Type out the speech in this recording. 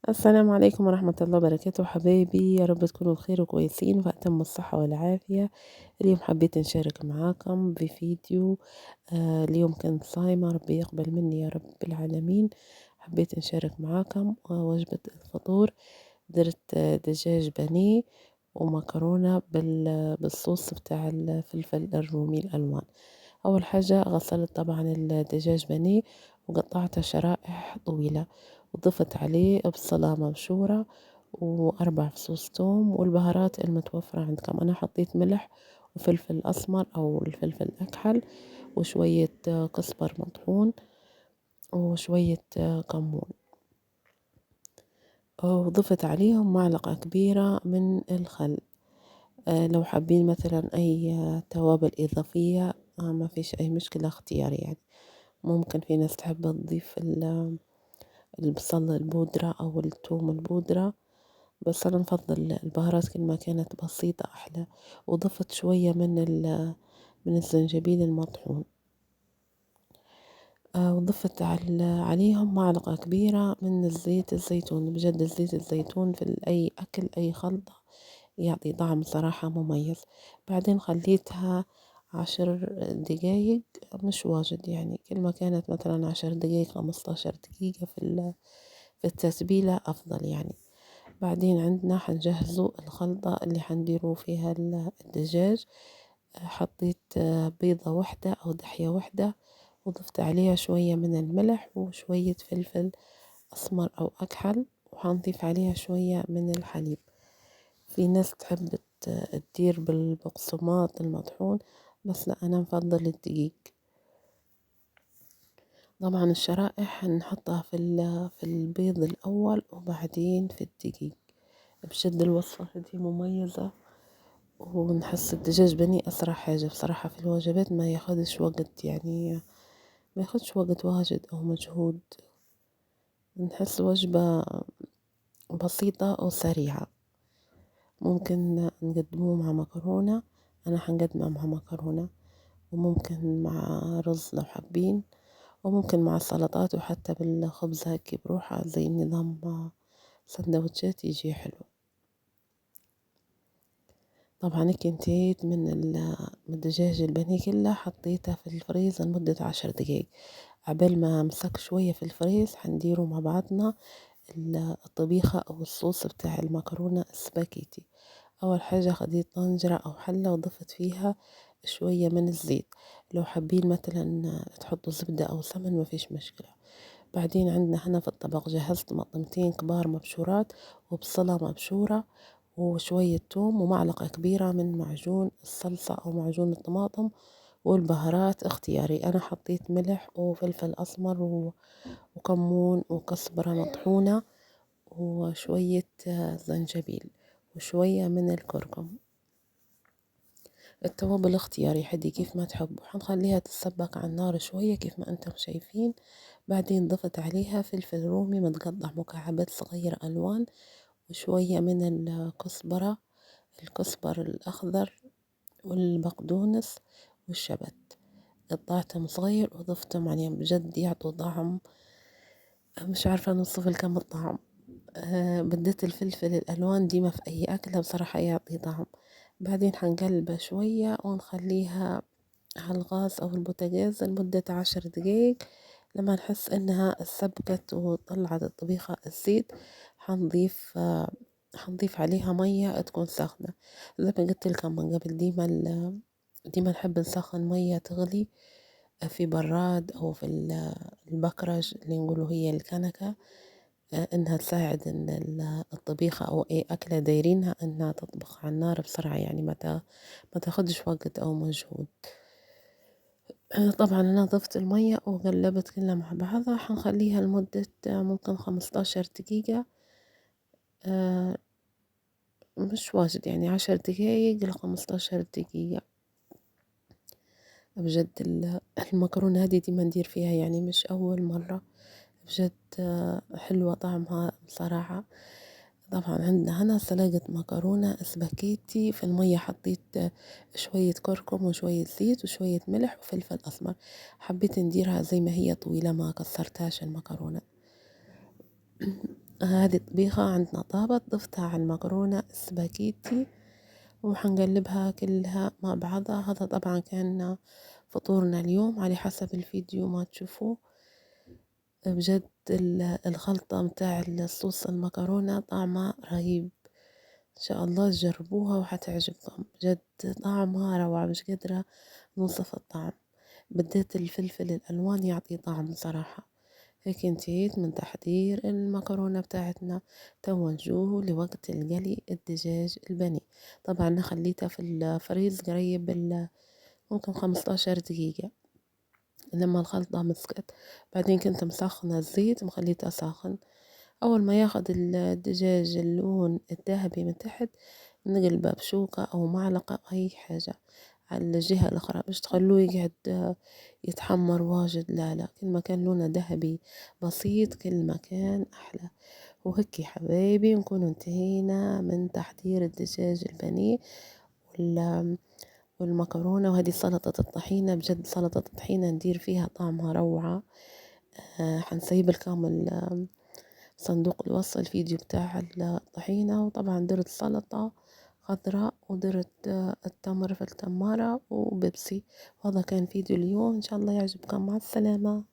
السلام عليكم ورحمة الله وبركاته حبايبي، يا رب تكونوا بخير وكويسين في أتم الصحة والعافية. اليوم حبيت نشارك معاكم بفيديو. اليوم كنت صايمة، ربي يقبل مني يا رب العالمين. حبيت نشارك معاكم وجبة الفطور. درت دجاج بانيه ومكرونة بالصوص بتاع الفلفل الرومي الألوان. أول حاجة غسلت طبعا الدجاج بانيه وقطعته شرائح طويلة، وضفت عليه بصلة مبشورة وأربع فصوص توم والبهارات المتوفرة عندكم. أنا حطيت ملح وفلفل أسمر أو الفلفل الأكحل وشوية كزبر مطحون وشوية كمون، وضفت عليهم معلقة كبيرة من الخل. لو حابين مثلا أي توابل إضافية ما فيش أي مشكلة، اختياري يعني. ممكن في ناس تحب تضيف البصل البودرة أو الثوم البودرة، بس أنا نفضل البهارات كل ما كانت بسيطة أحلى. وضفت شوية من الزنجبيل المطحون. وضفت عليهم معلقة كبيرة من الزيت الزيتون. بجد زيت الزيتون في أي أكل أي خلطة يعطي طعم صراحة مميز. بعدين خليتها 10 دقايق، مش واجد يعني، كل ما كانت مثلا 10 دقايق 15 دقيقة في التتبيلة أفضل يعني. بعدين عندنا حنجهزوا الخلطة اللي حنديروا فيها الدجاج. حطيت بيضة واحدة أو دحية واحدة، وضفت عليها شوية من الملح وشوية فلفل أسمر أو أكحل، وحنضيف عليها شوية من الحليب. في ناس تحب تدير بالبقسماط المطحون، بس لا، أنا مفضل الدقيق. طبعا الشرائح نحطها في البيض الأول وبعدين في الدقيق. بجد الوصفة هذه مميزة، ونحس الدجاج بني أسرع حاجة بصراحة في الوجبات، ما ياخدش وقت يعني، ما ياخدش وقت واجد أو مجهود. نحس وجبة بسيطة وسريعة. ممكن نقدموه مع مكرونة، أنا حنقدمه مع مكرونة، وممكن مع رز لو حابين، وممكن مع السلطات، وحتى بالخبز هيك بروحه زي نظام سندوتشات يجي حلو. طبعا هيك انتهيت من الدجاج البانيه كله، حطيته في الفريز لمدة 10 دقايق. عبال ما مسك شوية في الفريز حنديره مع بعضنا الطبيخة أو الصوص بتاع المكرونة السباكيتي. أول حاجة خديت طنجرة أو حلة وضفت فيها شوية من الزيت. لو حابين مثلا تحطوا زبدة أو سمن ما فيش مشكلة. بعدين عندنا هنا في الطبق جهزت مطمتين كبار مبشورات وبصلة مبشورة وشوية توم ومعلقة كبيرة من معجون الصلصة أو معجون الطماطم. والبهارات اختياري، أنا حطيت ملح وفلفل أسمر وكمون وكزبرة مطحونة وشوية زنجبيل وشوية من الكركم. التوابل اختياري، حدي كيف ما تحبوا. حنخليها تتسبك على النار شوية كيف ما انتم شايفين. بعدين ضفت عليها فلفل رومي متقطع مكعبات صغيرة ألوان، وشوية من الكزبر الأخضر والبقدونس والشبت. قطعتهم صغير وضفتهم عليهم، بجد يعطوا طعم مش عارفة نوصف لكم الطعم. بديت الفلفل الألوان ديما في أي أكلة بصراحة يعطي طعم. بعدين حنقلبها شوية ونخليها على الغاز أو البوتاجاز لمدة 10 دقايق. لما نحس إنها سبكت وطلعت الطبيخة الزيت، حنضيف عليها مية تكون ساخنة. زي ما قلت لكم من قبل، ديما نحب نسخن مية تغلي في براد أو في البكرج اللي نقوله هي الكنكة. إنها تساعد إن الطبيخة أو أي أكلة دايرينها إنها تطبخ على النار بسرعة يعني، ما تاخدش وقت أو مجهود. طبعا أنا ضفت المية وقلبت كلها مع بعضها. حنخليها لمدة ممكن 15 دقيقة. آه، مش واجد يعني، 10 دقايق ل15 دقيقة. بجد المكرونة هذه ديما ندير فيها يعني، مش أول مرة. بجد حلوة طعمها بصراحة. طبعا عندنا هنا سلقة مكرونة سباكيتي. في المية حطيت شوية كركم وشوية زيت وشوية ملح وفلفل أسمر. حبيت نديرها زي ما هي طويلة، ما كسرتهاش المكرونة. هذه الطبيخة عندنا طابت، ضفتها على المكرونة السباكيتي وحنقلبها كلها مع بعضها. هذا طبعا كان فطورنا اليوم على حسب الفيديو ما تشوفوه. بجد الخلطة متاع الصوص المكرونة طعمها رهيب، إن شاء الله تجربوها وحتعجبكم. بجد طعمها روعة، مش قادرة نوصف الطعم، بديت الفلفل الألوان يعطي طعم صراحة. هيك انتهيت من تحضير المكرونة بتاعتنا. توا نجوه لوقت القلي الدجاج البني. طبعا أنا خليتها في الفريز قريب ممكن 15 دقيقة لما الخلطة مسكت. بعدين كنت مسخنة الزيت ومخليته ساخن. أول ما ياخد الدجاج اللون الذهبي من تحت نقلبه بشوكة أو معلقة أو أي حاجة على الجهة الأخرى، مش تخلوه يقعد يتحمر واجد، لا لا، كل ما كان لونه ذهبي بسيط كل ما كان أحلى. وهيك يا حبايبي نكون انتهينا من تحضير الدجاج البانيه والمكرونة. وهذه سلطة الطحينة، بجد سلطة الطحينة ندير فيها طعمها روعة. حنسيب لكم صندوق الوصف الفيديو بتاع الطحينة. وطبعا درت سلطة خضراء ودرت التمر في التمارة وبيبسي. وهذا كان فيديو اليوم، إن شاء الله يعجبكم. مع السلامة.